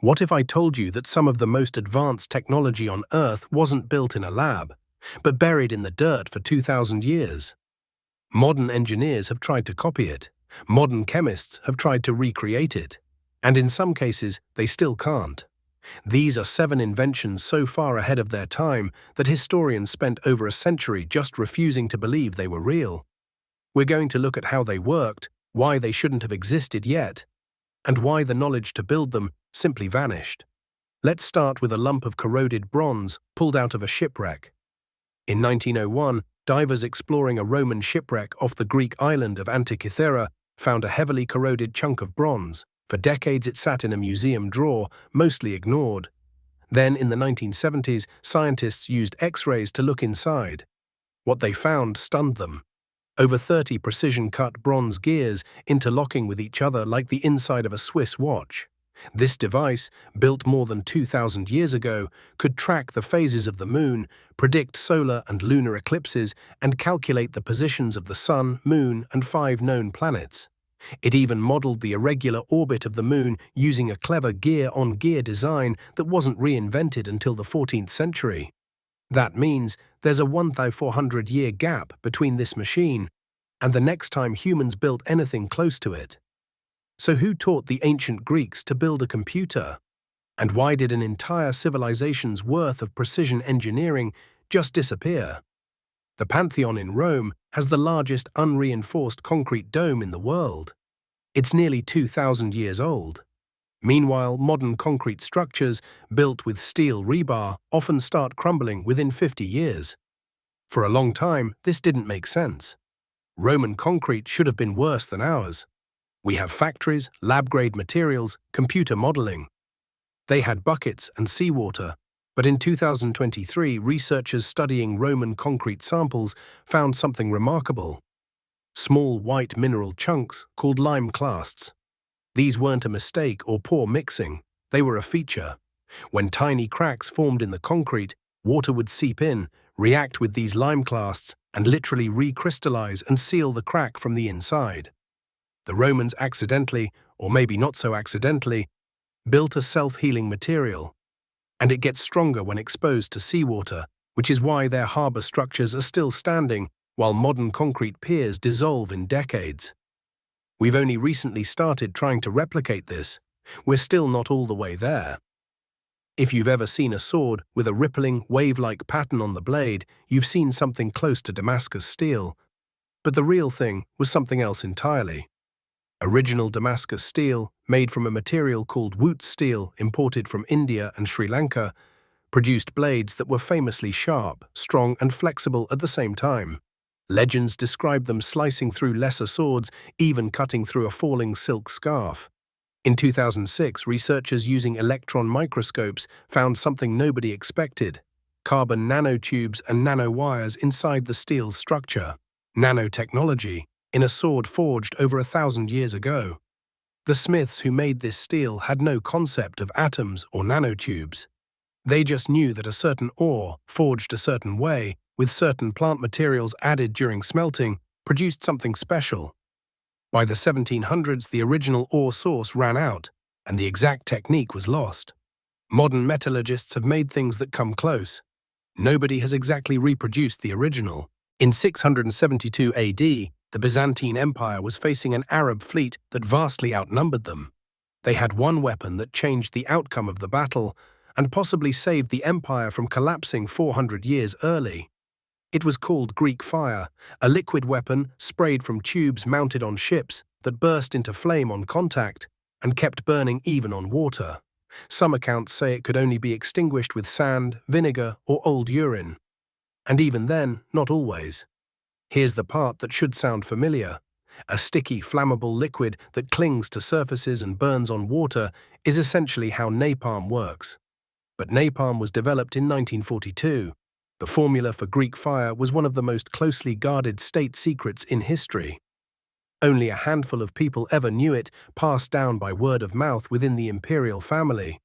What if I told you that some of the most advanced technology on Earth wasn't built in a lab, but buried in the dirt for 2,000 years? Modern engineers have tried to copy it, modern chemists have tried to recreate it, and in some cases they still can't. These are 7 inventions so far ahead of their time that historians spent over a century just refusing to believe they were real. We're going to look at how they worked, why they shouldn't have existed yet, and why the knowledge to build them simply vanished. Let's start with a lump of corroded bronze pulled out of a shipwreck. In 1901, divers exploring a Roman shipwreck off the Greek island of Antikythera found a heavily corroded chunk of bronze. For decades it sat in a museum drawer, mostly ignored. Then, in the 1970s, scientists used X-rays to look inside. What they found stunned them. Over 30 precision-cut bronze gears interlocking with each other like the inside of a Swiss watch. This device, built more than 2,000 years ago, could track the phases of the moon, predict solar and lunar eclipses, and calculate the positions of the sun, moon, and 5 known planets. It even modeled the irregular orbit of the moon using a clever gear-on-gear design that wasn't reinvented until the 14th century. That means there's a 1,400-year gap between this machine and the next time humans built anything close to it. So who taught the ancient Greeks to build a computer? And why did an entire civilization's worth of precision engineering just disappear? The Pantheon in Rome has the largest unreinforced concrete dome in the world. It's nearly 2,000 years old. Meanwhile, modern concrete structures, built with steel rebar, often start crumbling within 50 years. For a long time, this didn't make sense. Roman concrete should have been worse than ours. We have factories, lab-grade materials, computer modeling. They had buckets and seawater, but in 2023, researchers studying Roman concrete samples found something remarkable. Small white mineral chunks called lime clasts. These weren't a mistake or poor mixing, they were a feature. When tiny cracks formed in the concrete, water would seep in, react with these lime clasts, and literally recrystallize and seal the crack from the inside. The Romans accidentally, or maybe not so accidentally, built a self-healing material. And it gets stronger when exposed to seawater, which is why their harbor structures are still standing, while modern concrete piers dissolve in decades. We've only recently started trying to replicate this. We're still not all the way there. If you've ever seen a sword with a rippling, wave-like pattern on the blade, you've seen something close to Damascus steel. But the real thing was something else entirely. Original Damascus steel, made from a material called wootz steel imported from India and Sri Lanka, produced blades that were famously sharp, strong, and flexible at the same time. Legends describe them slicing through lesser swords, even cutting through a falling silk scarf. In 2006, researchers using electron microscopes found something nobody expected: carbon nanotubes and nanowires inside the steel's structure. Nanotechnology, in a sword forged over 1,000 years ago. The smiths who made this steel had no concept of atoms or nanotubes. They just knew that a certain ore, forged a certain way, with certain plant materials added during smelting, produced something special. By the 1700s, the original ore source ran out, and the exact technique was lost. Modern metallurgists have made things that come close. Nobody has exactly reproduced the original. In 672 AD, the Byzantine Empire was facing an Arab fleet that vastly outnumbered them. They had one weapon that changed the outcome of the battle and possibly saved the empire from collapsing 400 years early. It was called Greek fire, a liquid weapon sprayed from tubes mounted on ships that burst into flame on contact and kept burning even on water. Some accounts say it could only be extinguished with sand, vinegar, or old urine. And even then, not always. Here's the part that should sound familiar. A sticky, flammable liquid that clings to surfaces and burns on water is essentially how napalm works. But napalm was developed in 1942. The formula for Greek fire was one of the most closely guarded state secrets in history. Only a handful of people ever knew it, passed down by word of mouth within the imperial family.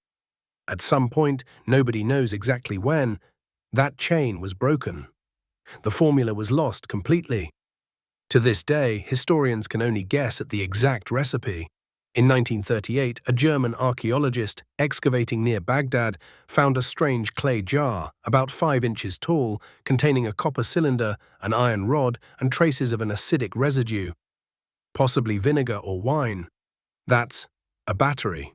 At some point, nobody knows exactly when, that chain was broken. The formula was lost completely. To this day, historians can only guess at the exact recipe. In 1938, a German archaeologist excavating near Baghdad found a strange clay jar, about 5 inches tall, containing a copper cylinder, an iron rod, and traces of an acidic residue, possibly vinegar or wine. That's a battery.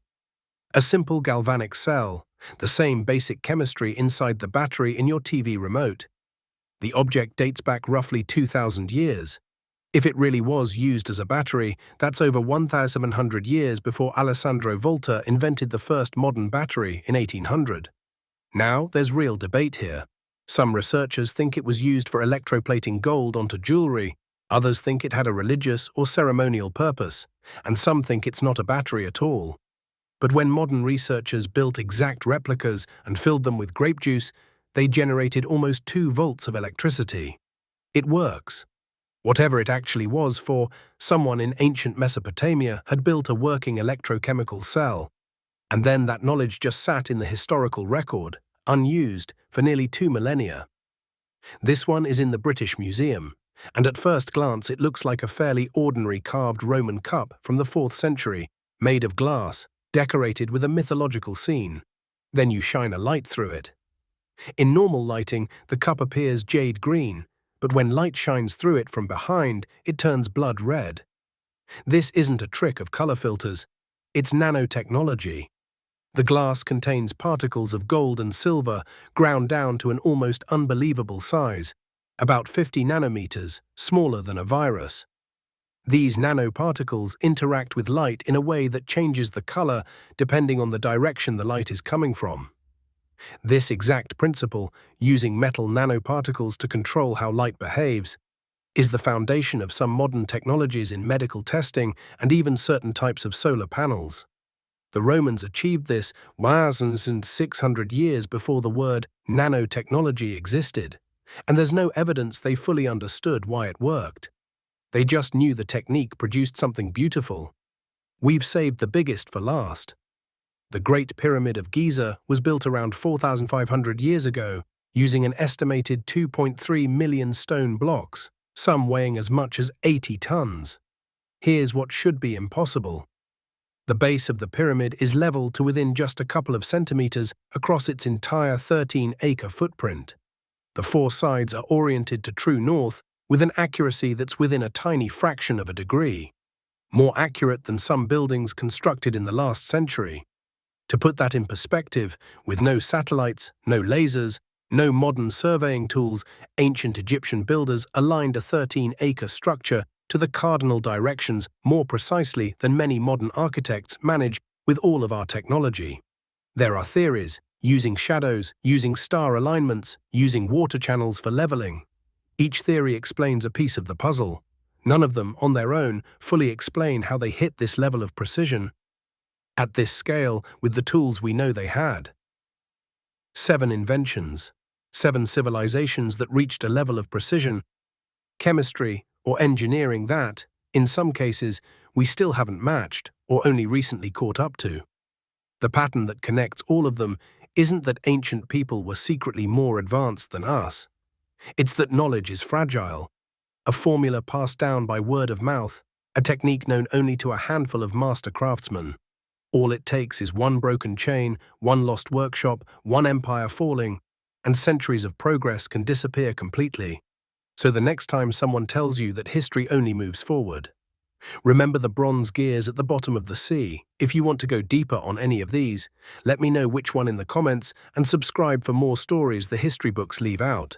A simple galvanic cell, the same basic chemistry inside the battery in your TV remote. The object dates back roughly 2,000 years. If it really was used as a battery, that's over 1,700 years before Alessandro Volta invented the first modern battery in 1800. Now, there's real debate here. Some researchers think it was used for electroplating gold onto jewelry, others think it had a religious or ceremonial purpose, and some think it's not a battery at all. But when modern researchers built exact replicas and filled them with grape juice, they generated almost 2 volts of electricity. It works. Whatever it actually was for, someone in ancient Mesopotamia had built a working electrochemical cell, and then that knowledge just sat in the historical record, unused, for nearly 2 millennia. This one is in the British Museum, and at first glance it looks like a fairly ordinary carved Roman cup from the 4th century, made of glass, decorated with a mythological scene. Then you shine a light through it. In normal lighting, the cup appears jade green, but when light shines through it from behind, it turns blood red. This isn't a trick of color filters, it's nanotechnology. The glass contains particles of gold and silver ground down to an almost unbelievable size, about 50 nanometers, smaller than a virus. These nanoparticles interact with light in a way that changes the color depending on the direction the light is coming from. This exact principle, using metal nanoparticles to control how light behaves, is the foundation of some modern technologies in medical testing and even certain types of solar panels. The Romans achieved this 1,600 years before the word nanotechnology existed, and there's no evidence they fully understood why it worked. They just knew the technique produced something beautiful. We've saved the biggest for last. The Great Pyramid of Giza was built around 4,500 years ago, using an estimated 2.3 million stone blocks, some weighing as much as 80 tons. Here's what should be impossible. The base of the pyramid is level to within just a couple of centimeters across its entire 13-acre footprint. The 4 sides are oriented to true north with an accuracy that's within a tiny fraction of a degree, more accurate than some buildings constructed in the last century. To put that in perspective, with no satellites, no lasers, no modern surveying tools, ancient Egyptian builders aligned a 13-acre structure to the cardinal directions more precisely than many modern architects manage with all of our technology. There are theories, using shadows, using star alignments, using water channels for leveling. Each theory explains a piece of the puzzle. None of them, on their own, fully explain how they hit this level of precision. At this scale, with the tools we know they had. 7 inventions, 7 civilizations that reached a level of precision, chemistry or engineering that, in some cases, we still haven't matched or only recently caught up to. The pattern that connects all of them isn't that ancient people were secretly more advanced than us. It's that knowledge is fragile, a formula passed down by word of mouth, a technique known only to a handful of master craftsmen. All it takes is one broken chain, one lost workshop, one empire falling, and centuries of progress can disappear completely. So the next time someone tells you that history only moves forward, remember the bronze gears at the bottom of the sea. If you want to go deeper on any of these, let me know which one in the comments and subscribe for more stories the history books leave out.